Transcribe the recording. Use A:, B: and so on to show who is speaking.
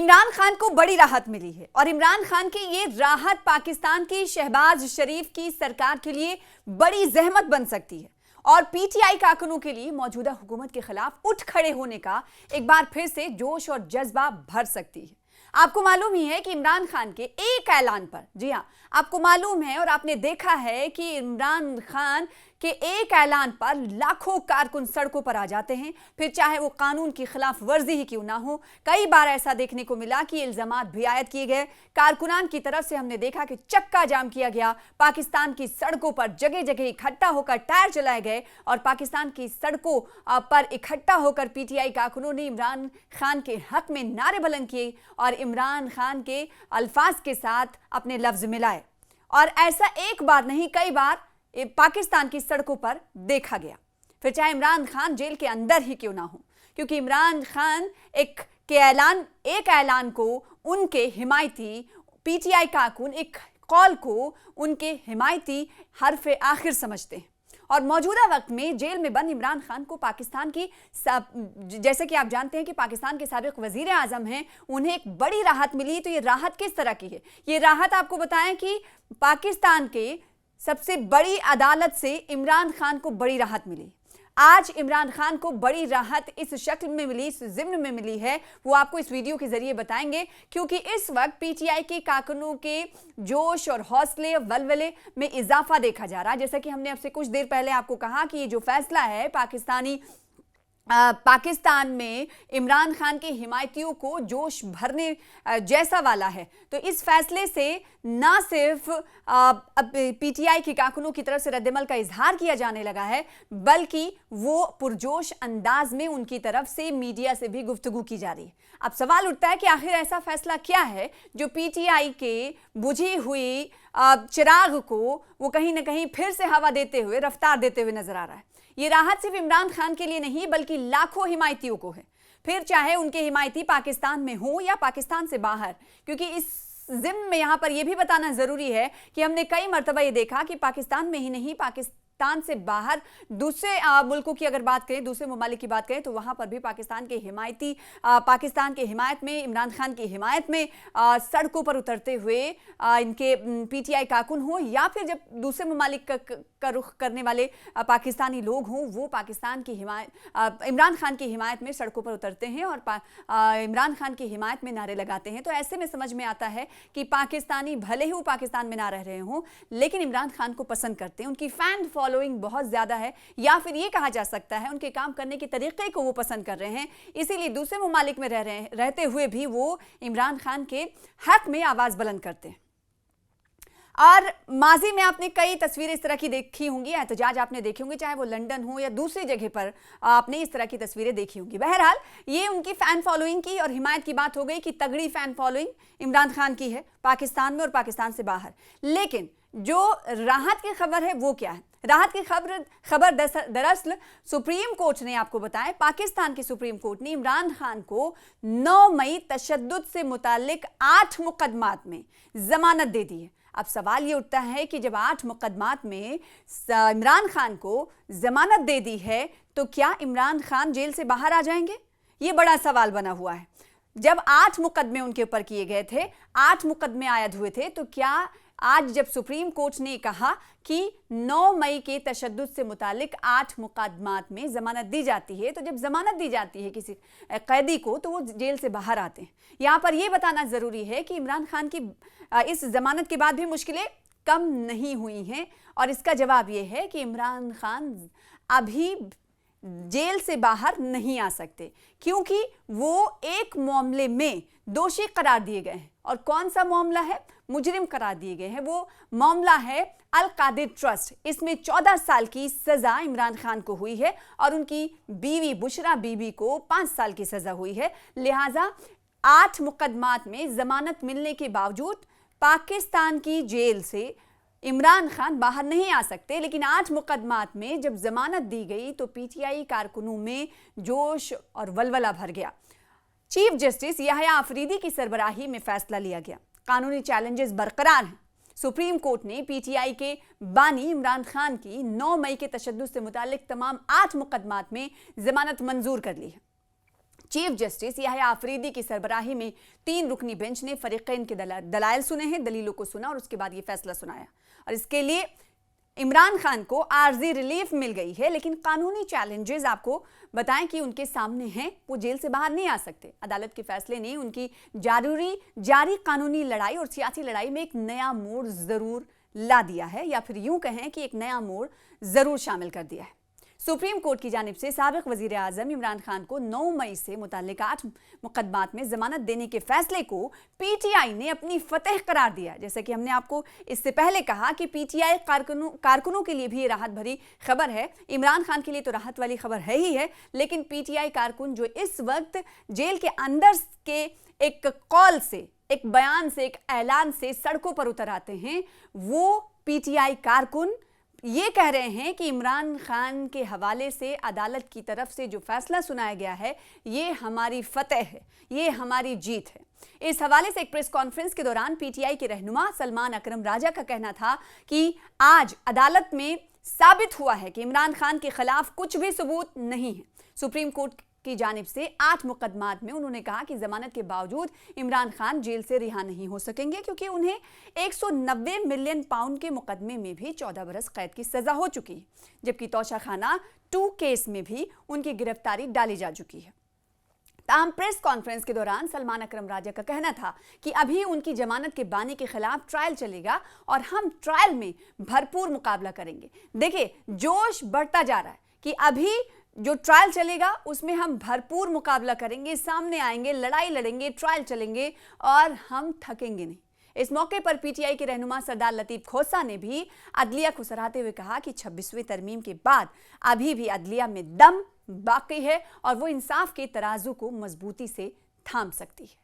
A: इमरान खान को बड़ी राहत मिली है और इमरान खान की ये राहत पाकिस्तान की शहबाज शरीफ की सरकार के लिए बड़ी जहमत बन सकती है और पीटीआई कारकुनों के लिए मौजूदा हुकूमत के खिलाफ उठ खड़े होने का एक बार फिर से जोश और जज्बा भर सकती है। आपको मालूम ही है कि इमरान खान के एक ऐलान पर, जी हां, आपको मालूम है और आपने देखा है कि इमरान खान के एक ऐलान पर लाखों कारकुन सड़कों पर आ जाते हैं, फिर चाहे वो कानून की खिलाफ वर्जी ही क्यों ना हो। कई बार ऐसा देखने को मिला कि इल्जामात भी आयद किए गए, कारकुनान की तरफ से हमने देखा कि चक्का जाम किया गया, पाकिस्तान की सड़कों पर जगह जगह इकट्ठा होकर टायर चलाए गए और पाकिस्तान की सड़कों पर इकट्ठा होकर पीटीआई कारकुनों ने इमरान खान के हक में नारे बुलंद किए और इमरान खान के अल्फाज के साथ अपने लफ्ज मिलाए। और ऐसा एक बार नहीं, कई बार पाकिस्तान की सड़कों पर देखा गया, फिर चाहे इमरान खान जेल के अंदर ही क्यों ना हो, क्योंकि इमरान खान एक ऐलान को उनके हिमायती पीटीआई कारकुन, एक कॉल को उनके हिमायती हरफ आखिर समझते हैं। और मौजूदा वक्त में जेल में बंद इमरान खान को पाकिस्तान की, जैसे कि आप जानते हैं कि पाकिस्तान के साबिक वजीर आजम हैं, उन्हें एक बड़ी राहत मिली। तो ये राहत किस तरह की है? ये राहत आपको बताएं कि पाकिस्तान के सबसे बड़ी अदालत से इमरान खान को बड़ी राहत मिली। आज इमरान खान को बड़ी राहत इस शक्ल में मिली, इस ज़िम्न में मिली है, वो आपको इस वीडियो के जरिए बताएंगे, क्योंकि इस वक्त पीटीआई के कारकुनों के जोश और हौसले और वलवले में इजाफा देखा जा रहा है। जैसा कि हमने आपसे कुछ देर पहले आपको कहा कि ये जो फैसला है पाकिस्तान में इमरान खान के हिमायतियों को जोश भरने जैसा वाला है। तो इस फैसले से ना सिर्फ पीटीआई के कारकुनों की तरफ से रद्दमल का इजहार किया जाने लगा है, बल्कि वो पुरजोश अंदाज में उनकी तरफ से मीडिया से भी गुफ्तगू की जा रही है। अब सवाल उठता है कि आखिर ऐसा फैसला क्या है जो पीटीआई के बुझी हुई चिराग को वो कहीं ना कहीं फिर से हवा देते हुए, रफ्तार देते हुए नजर आ रहा है। ये राहत सिर्फ इमरान खान के लिए नहीं, बल्कि लाखों हिमायतियों को है, फिर चाहे उनके हिमायती पाकिस्तान में हो या पाकिस्तान से बाहर। क्योंकि इस जिम्मे में यहां पर यह भी बताना जरूरी है कि हमने कई मर्तबा ये देखा कि पाकिस्तान में ही नहीं, पाकिस्तान से बाहर दूसरे मुल्कों की अगर बात करें, दूसरे ममालिक की बात करें, तो वहां पर भी पाकिस्तान के हिमायती पाकिस्तान के हिमायत में, इमरान खान की हिमायत में सड़कों पर उतरते हुए इनके पीटीआई कारकुन हो या फिर जब दूसरे ममालिक का रुख करने वाले पाकिस्तानी लोग हों, वो पाकिस्तान की हिमायत, इमरान खान की हिमायत में सड़कों पर उतरते हैं और इमरान खान की हिमायत में नारे लगाते हैं। तो ऐसे में समझ में आता है कि पाकिस्तानी भले ही वो पाकिस्तान में ना रह रहे हों, लेकिन इमरान खान को पसंद करते हैं, उनकी फैन फॉलोइंग बहुत ज्यादा है, या फिर ये कहा जा सकता है उनके काम करने के तरीके को वो पसंद कर रहे हैं। इसीलिए दूसरे ममालिक में रहते हुए भी वो इमरान खान के हक में आवाज बुलंद करते हैं। और माजी में आपने कई तस्वीरें इस तरह की देखी होंगी, एहतजाज आपने देखे होंगे, चाहे वो लंदन हो या दूसरी जगह पर आपने इस तरह की तस्वीरें देखी होंगी। बहरहाल ये उनकी फैन फॉलोइंग की और हिमायत की बात हो गई कि तगड़ी फैन फॉलोइंग इमरान खान की है पाकिस्तान में और पाकिस्तान से बाहर। लेकिन जो राहत की खबर है वो क्या है? राहत की खबर दरअसल सुप्रीम कोर्ट ने आपको बताया, पाकिस्तान की सुप्रीम कोर्ट ने इमरान खान को 9 मई तशद्दुद से मुताल्लिक 8 मुकदमात में जमानत दे दी है। अब सवाल ये उठता है कि जब 8 मुकदमात में इमरान खान को जमानत दे दी है, तो क्या इमरान खान जेल से बाहर आ जाएंगे? ये बड़ा सवाल बना हुआ है। जब 8 मुकदमे उनके ऊपर किए गए थे, 8 मुकदमे आयद हुए थे, तो क्या आज जब सुप्रीम कोर्ट ने कहा कि 9 मई के तशद्दुद से मुतालिक 8 मुकदमात में जमानत दी जाती है, तो जब जमानत दी जाती है किसी कैदी को, तो वो जेल से बाहर आते हैं। यहाँ पर यह बताना जरूरी है कि इमरान खान की इस जमानत के बाद भी मुश्किलें कम नहीं हुई हैं, और इसका जवाब यह है कि इमरान खान अभी जेल से बाहर नहीं आ सकते, क्योंकि वो एक मामले में दोषी करार दिए गए हैं। और कौन सा मामला है? मुजरिम करार दिए गए हैं। वो मामला है अल कादिर ट्रस्ट। इसमें 14 साल की सजा इमरान खान को हुई है और उनकी बीवी बुशरा बीबी को 5 साल की सजा हुई है। लिहाजा 8 मुकदमात में जमानत मिलने के बावजूद पाकिस्तान की जेल से इमरान खान बाहर नहीं आ सकते। लेकिन 8 मुकदमात में जब जमानत दी गई तो पीटीआई कारकुनों में जोश और वलवला भर गया। चीफ जस्टिस याहिया अफरीदी की सरबराही में फैसला लिया गया। कानूनी चैलेंजेस बरकरार हैं। सुप्रीम कोर्ट ने पीटीआई के बानी इमरान खान की 9 मई के तशद्दुद से मुताल्लिक तमाम 8 मुकदमात में जमानत मंजूर कर ली है। चीफ जस्टिस याहिया आफरीदी की सरबराही में 3 रुकनी बेंच ने फरीकैन के दलाइल सुने हैं, दलीलों को सुना और उसके बाद ये फैसला सुनाया। और इसके लिए इमरान खान को आर्जी रिलीफ मिल गई है, लेकिन कानूनी चैलेंजेस आपको बताएं कि उनके सामने हैं। वो जेल से बाहर नहीं आ सकते। अदालत के फैसले ने उनकी जारी कानूनी लड़ाई और सियासी लड़ाई में एक नया मोड़ जरूर ला दिया है, या फिर यूं कहें कि एक नया मोड़ जरूर शामिल कर दिया है। सुप्रीम कोर्ट की जानिब से साबिक वजीर आजम इमरान खान को 9 मई से मुताल्लिक 8 मुकदमात में जमानत देने के फैसले को पीटीआई ने अपनी फतेह करार दिया। जैसे कि हमने आपको इससे पहले कहा कि पीटीआई कारकुनों के लिए भी ये राहत भरी खबर है। इमरान खान के लिए तो राहत वाली खबर है ही है, लेकिन पीटीआई कारकुन जो इस वक्त जेल के अंदर के एक कॉल से, एक बयान से, एक ऐलान से सड़कों पर उतर आते हैं, वो पीटीआई कारकुन ये कह रहे हैं कि इमरान खान के हवाले से अदालत की तरफ से जो फैसला सुनाया गया है, ये हमारी फतेह है, ये हमारी जीत है। इस हवाले से एक प्रेस कॉन्फ्रेंस के दौरान पीटीआई के रहनुमा सलमान अकरम राजा का कहना था कि आज अदालत में साबित हुआ है कि इमरान खान के खिलाफ कुछ भी सबूत नहीं है। सुप्रीम कोर्ट की जानिब से 8 मुकदमात में उन्होंने कहा कि जमानत के बावजूद इमरान खान जेल से रिहा नहीं हो सकेंगे, क्योंकि उन्हें 190 मिलियन पाउंड के मुकदमे में भी 14 बरस कैद की सजा हो चुकी है, जबकि तोशाखाना 2 केस में भी उनकी गिरफ्तारी डाली जा चुकी है। ताहम प्रेस कॉन्फ्रेंस के दौरान सलमान अकरम राजा का कहना था कि अभी उनकी जमानत के बानी के खिलाफ ट्रायल चलेगा और हम ट्रायल में भरपूर मुकाबला करेंगे। देखिए, जोश बढ़ता जा रहा है कि अभी जो ट्रायल चलेगा उसमें हम भरपूर मुकाबला करेंगे, सामने आएंगे, लड़ाई लड़ेंगे, ट्रायल चलेंगे और हम थकेंगे नहीं। इस मौके पर पीटीआई के रहनुमा सरदार लतीफ खोसा ने भी अदलिया को सराहते हुए कहा कि 26वीं तरमीम के बाद अभी भी अदलिया में दम बाकी है और वो इंसाफ के तराजू को मजबूती से थाम सकती है।